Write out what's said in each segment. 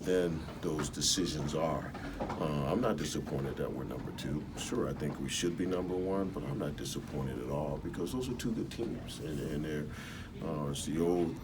then those decisions are. I'm not disappointed that we're number 2. Sure, I think we should be number 1, but I'm not disappointed at all because those are 2 good teams, and they're it's the old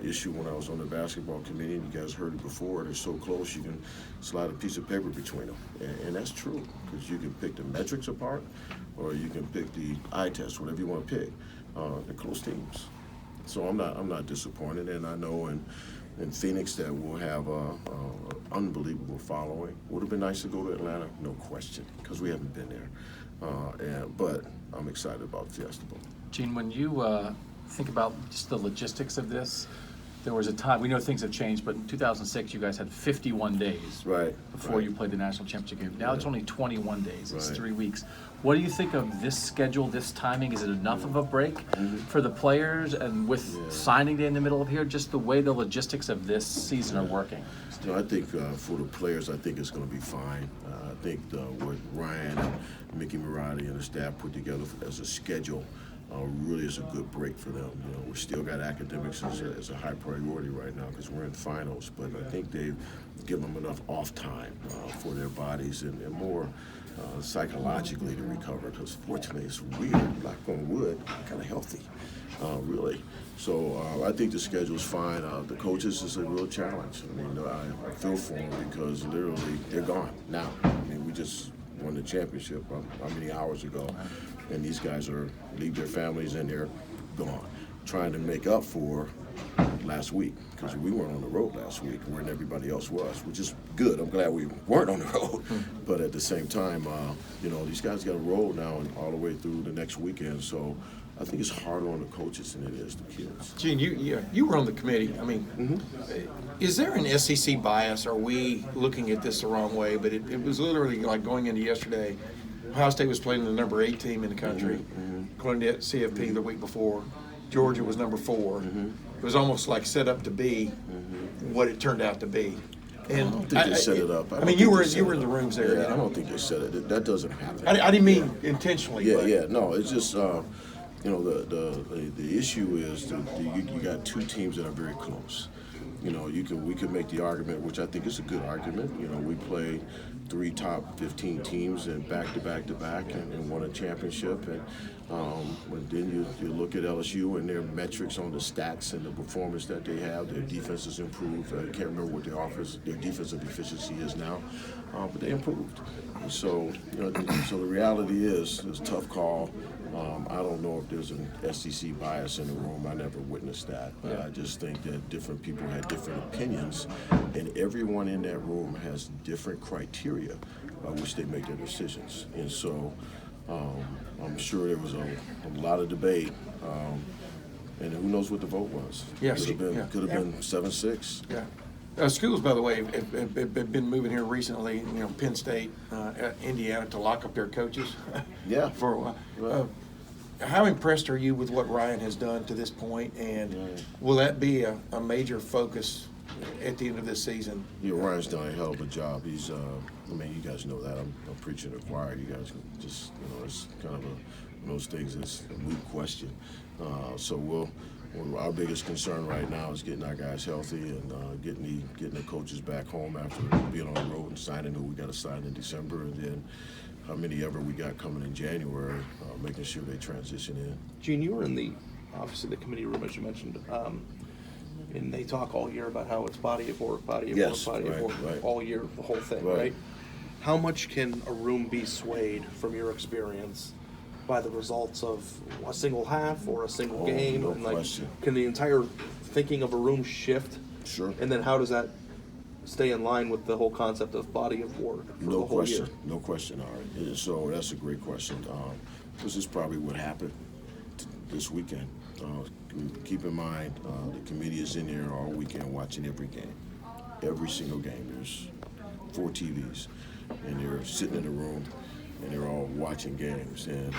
issue when I was on the basketball committee, and you guys heard it before. They're so close you can slide a piece of paper between them, and that's true because you can pick the metrics apart, or you can pick the eye test, whatever you want to pick. They're close teams, so I'm not disappointed, and I know in Phoenix that we'll have an unbelievable following. Would have been nice to go to Atlanta, no question, because we haven't been there. But I'm excited about Fiesta Bowl. Gene, when you think about just the logistics of this, there was a time, we know things have changed, but in 2006 you guys had 51 days before you played the national championship game. Now it's only 21 days, it's 3 weeks. What do you think of this schedule, this timing? Is it enough of a break for the players, and with signing day in the middle of here, just the way the logistics of this season are working? You know, I think for the players, I think it's going to be fine. I think what Ryan and Mickey Marotti and the staff put together as a schedule really is a good break for them. You know, we still got academics as a high priority right now because we're in finals, but I think they've given them enough off time for their bodies and more psychologically to recover, because fortunately it's weird, knock on wood, kind of healthy, really. So I think the schedule's fine. The coaches is a real challenge. I mean, I feel for them because literally they're gone now. I mean, we just won the championship how many hours ago, and these guys leave their families and they're gone, trying to make up for last week, because we weren't on the road last week when everybody else was, which is good. I'm glad we weren't on the road, but at the same time, you know, these guys got to roll now and all the way through the next weekend. So I think it's harder on the coaches than it is the kids. Gene, you were on the committee. I mean, is there an SEC bias? Are we looking at this the wrong way? But it was literally like going into yesterday, Ohio State was playing the number 8 team in the country, according to CFP the week before. Georgia was number 4. It was almost like set up to be what it turned out to be. And I don't think they set it up. I mean, you were in the rooms there. Yeah, you know? I don't think they set it. That doesn't happen. I didn't mean intentionally. Yeah. No, it's just you know, the issue is that you got 2 teams that are very close. You know, we could make the argument, which I think is a good argument. You know, we played 3 top 15 teams and back to back and won a championship. And then you look at LSU and their metrics on the stats and the performance that they have. Their defense has improved. I can't remember what their defensive efficiency is now, but they improved. And so, you know, so the reality is, it's a tough call. I don't know if there's an SEC bias in the room. I never witnessed that. I just think that different people had different opinions, and everyone in that room has different criteria by which they make their decisions. And so I'm sure there was a lot of debate, and who knows what the vote was. Yes, could have been 7-6. Yeah. Schools, by the way, have been moving here recently. You know, Penn State, Indiana, to lock up their coaches. For a while. Right. How impressed are you with what Ryan has done to this point, and will that be a major focus at the end of this season? Yeah, Ryan's done a hell of a job. He's, I mean, you guys know that. I'm preaching to the choir. You guys just, you know, it's kind of one of those things that's a moot question. So our biggest concern right now is getting our guys healthy and getting the coaches back home after being on the road and signing who we got to sign in December, and then how many ever we got coming in January, making sure they transition in. Gene, you were in obviously the committee room, as you mentioned, and they talk all year about how it's body of work, body of work, all year, the whole thing, right? How much can a room be swayed, from your experience, by the results of a single half or a single game? No and question. Can the entire thinking of a room shift? Sure. And then how does that stay in line with the whole concept of body of work for the whole year? No question, all right. So that's a great question. This is probably what happened this weekend. Keep in mind, the committee is in there all weekend watching every game, every single game. There's 4 TVs, and they're sitting in a room, and they're all watching games. And,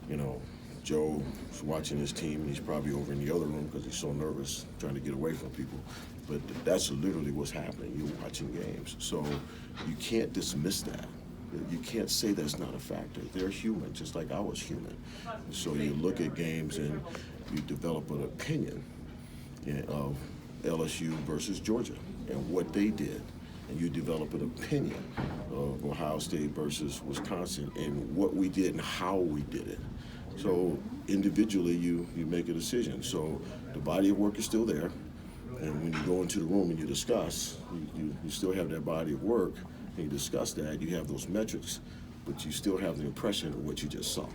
you know, Joe's watching his team, and he's probably over in the other room because he's so nervous trying to get away from people. But that's literally what's happening. You're watching games. So you can't dismiss that. You can't say that's not a factor. They're human, just like I was human. So you look at games and you develop an opinion of LSU versus Georgia and what they did. and you develop an opinion of Ohio State versus Wisconsin and what we did and how we did it. So individually, you make a decision. So the body of work is still there, and when you go into the room and you discuss, you still have that body of work, and you discuss that. You have those metrics, but you still have the impression of what you just saw.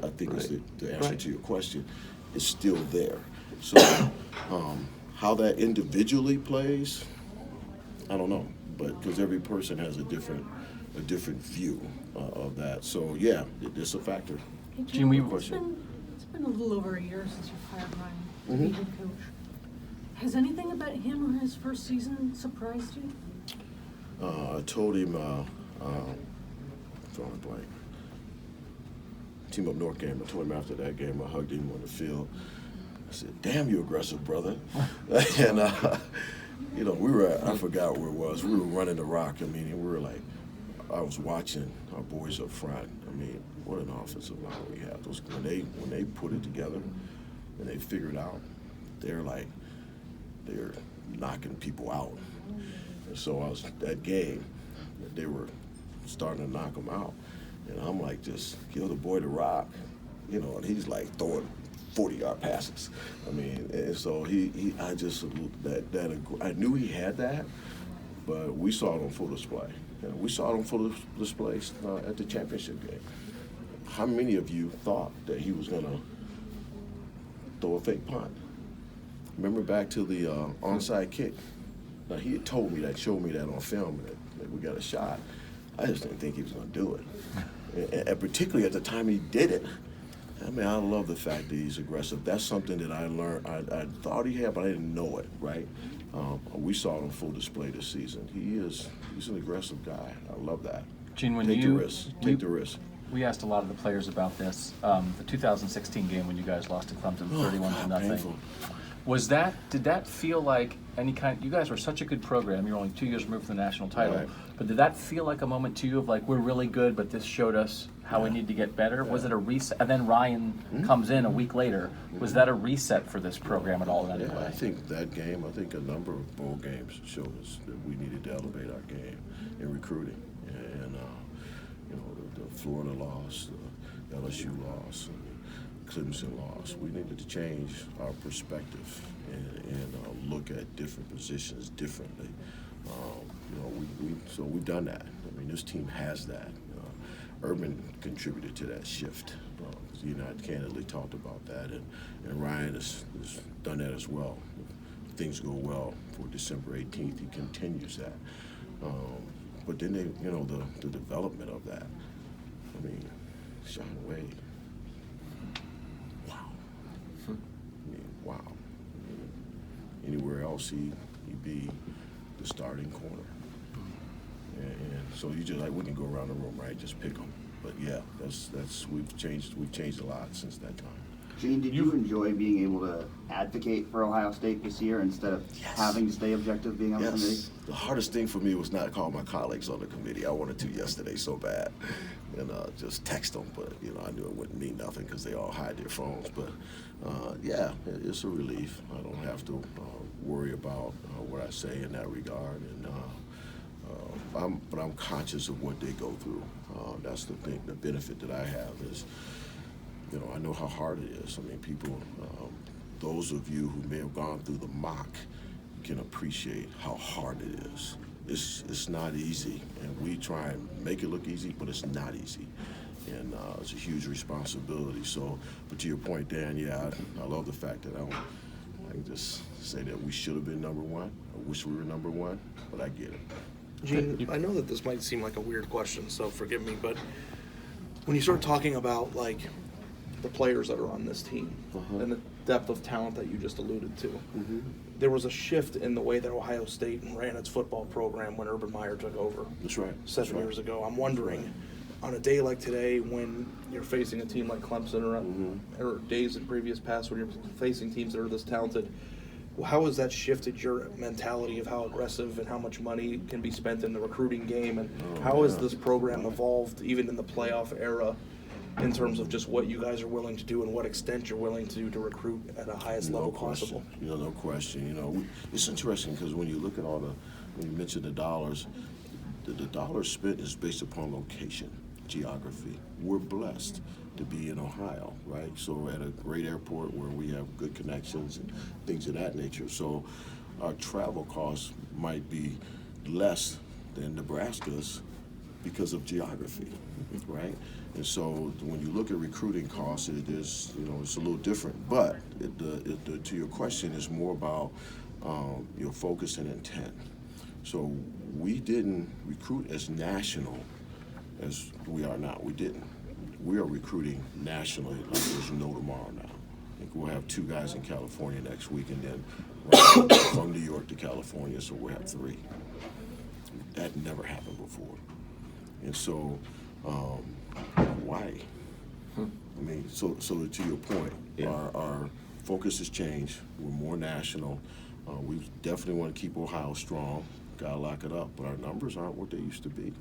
I think is the answer to your question. It's still there. So how that individually plays, I don't know, but because every person has a different view of that. So yeah, it's a factor. Hey, Gene, it's been a little over a year since you hired Ryan to be head coach. Has anything about him or his first season surprised you? I told him, drawing a blank, Team Up North game, I told him after that game, I hugged him on the field. I said, damn, you aggressive, brother. And, we were, I forgot where it was. We were running the rock. I mean, we were like, I was watching our boys up front. I mean, what an offensive line we have. Those when they put it together and they figure it out, they're knocking people out. And so that game, they were starting to knock them out. And I'm like, just give the boy the rock, and he's like throwing 40-yard passes. I mean, and so I knew he had that, but we saw it on full display. We saw it on full display at the championship game. How many of you thought that he was going to throw a fake punt? Remember back to the onside kick? Now, he had told me that, showed me that on film, that we got a shot. I just didn't think he was going to do it. And particularly at the time he did it. I mean, I love the fact that he's aggressive. That's something that I learned. I thought he had, but I didn't know it, right? We saw it on full display this season. He's an aggressive guy. I love that. Gene, Take the risk. We asked a lot of the players about this. The 2016 game when you guys lost to Clemson 31-0. Painful. Did that feel like you guys were such a good program, you're only 2 years removed from the national title, Right. but did that feel like a moment to you of like, we're really good, but this showed us how we need to get better? Was it a reset? And then Ryan comes in a week later. Was that a reset for this program at all in any way? I think that game, a number of bowl games showed us that we needed to elevate our game in recruiting. And, the Florida loss, the LSU loss, Clemson loss. We needed to change our perspective and look at different positions differently. So we've done that. I mean, this team has that. Urban contributed to that shift. I candidly talked about that, and Ryan has done that as well. If things go well for December 18th, he continues that. But then the development of that. I mean, Sean Wade. Wow. Wow. Anywhere else he'd be the starting corner. And so you just we can go around the room, right? Just pick them. But yeah, that's we've changed a lot since that time. Gene, did you enjoy being able to advocate for Ohio State this year instead of having to stay objective being on the committee? The hardest thing for me was not call my colleagues on the committee. I wanted to yesterday so bad, and just text them. But I knew it wouldn't mean nothing because they all hide their phones. But it's a relief. I don't have to worry about what I say in that regard, and but I'm conscious of what they go through. That's the thing. The benefit that I have is, I know how hard it is. I mean, people, those of you who may have gone through the mock can appreciate how hard it is. It's not easy, and we try and make it look easy, but it's not easy. And it's a huge responsibility. So, but to your point, Dan, I love the fact that I can just say that we should have been number one. I wish we were number one, but I get it. Gene, I know that this might seem like a weird question, so forgive me, but when you start talking about the players that are on this team and the depth of talent that you just alluded to, there was a shift in the way that Ohio State ran its football program when Urban Meyer took over. That's right. 7 years ago. I'm wondering, on a day like today when you're facing a team like Clemson or days in previous past when you're facing teams that are this talented, how has that shifted your mentality of how aggressive and how much money can be spent in the recruiting game, and how has this program evolved even in the playoff era in terms of just what you guys are willing to do and what extent you're willing to do to recruit at the highest level possible? No question. It's interesting because when you look at all when you mentioned the dollars, the dollars spent is based upon location, geography. We're blessed to be in Ohio, right? So at a great airport where we have good connections and things of that nature. So our travel costs might be less than Nebraska's because of geography, right? And so when you look at recruiting costs, it is, it's a little different. But to your question, it's more about your focus and intent. So we didn't recruit as national as we are now. We didn't. We are recruiting nationally like there's no tomorrow now. I think we'll have 2 guys in California next week, and then from New York to California, so we'll have 3. That never happened before. And so, why? I mean, so to your point, our focus has changed. We're more national. We definitely want to keep Ohio strong. Gotta lock it up, but our numbers aren't what they used to be.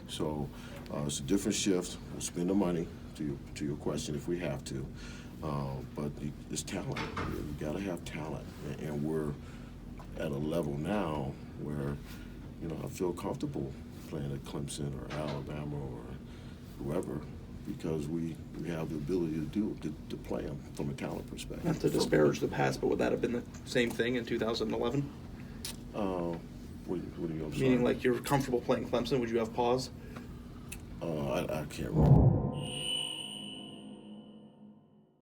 So it's a different shift. We'll spend the money, to your question, if we have to. But it's talent. You gotta have talent, and we're at a level now where, I feel comfortable playing at Clemson or Alabama or whoever, because we have the ability to play them from a talent perspective. Not to disparage the past, but would that have been the same thing in 2011? What do you? I'm sorry. Meaning, like, you're comfortable playing Clemson, would you have pause? I can't remember.